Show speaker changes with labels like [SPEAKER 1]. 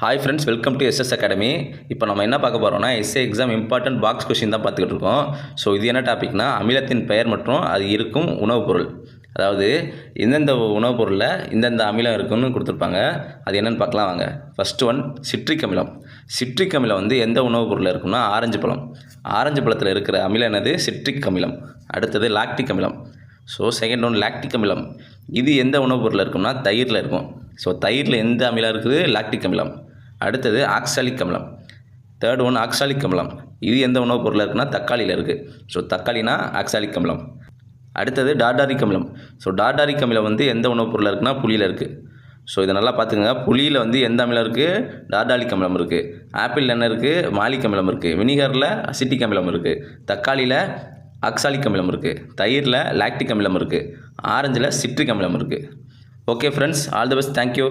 [SPEAKER 1] Hi friends, welcome to SS academy. இப்போ நம்ம என்ன பார்க்க போகிறோம்னா S A exam important box question தான் பார்த்துக்கிட்டு இருக்கோம். ஸோ இது என்ன டாபிக்னா அமிலத்தின் பெயர் மற்றும் அது இருக்கும் உணவுப் பொருள். அதாவது எந்தெந்த உணவுப் பொருளில் இந்தந்த அமிலம் இருக்குன்னு கொடுத்துருப்பாங்க. அது என்னென்னு பார்க்கலாம் வாங்க. ஃபஸ்ட்டு ஒன் சிட்ரிக் அமிலம். சிட்ரிக் அமிலம் வந்து எந்த உணவுப் பொருளில் இருக்குன்னா ஆரஞ்சு பழம். ஆரஞ்சு பழத்தில் இருக்கிற அமிலம் என்னது? சிட்ரிக் அமிலம். அடுத்தது லாக்டிக் அமிலம். ஸோ செகண்ட் ஒன் லாக்டிக் அமிலம். இது எந்த உணவுப் பொருளில் இருக்கும்னா தயிரில் இருக்கும். ஸோ தயிரில் எந்த அமிலம் இருக்குது? லாக்டிக் அமிலம். அடுத்தது ஆக்சாலிக் அமிலம். தேர்ட் ஒன் ஆக்சாலிக் அமிலம். இது எந்த உணவுப் பொருளில் இருக்குன்னா தக்காளியில் இருக்குது. ஸோ தக்காளினா ஆக்சாலிக் அமிலம். அடுத்தது டார்டாரிக் அமிலம். ஸோ டார்டாரிக் அமிலம் வந்து எந்த உணவுப் பொருளில் இருக்குன்னா புளியில் இருக்குது. ஸோ இதை நல்லா பார்த்துக்கங்க. புளியில் வந்து எந்த அமிலம் இருக்குது? டார்டாரிக் அமிலம் இருக்குது. ஆப்பிளில் என்ன இருக்குது? மாலிக் அமிலம் இருக்குது. வினிகரில் அசிட்டிக் அமிலம் இருக்குது. தக்காளியில் ஆக்சாலிக் அமிலம் இருக்குது. தயிரில் லாக்டிக் அமிலம் இருக்குது. ஆரஞ்சில் சிட்ரிக் அமிலம் இருக்குது. Okay friends, all the best. Thank you.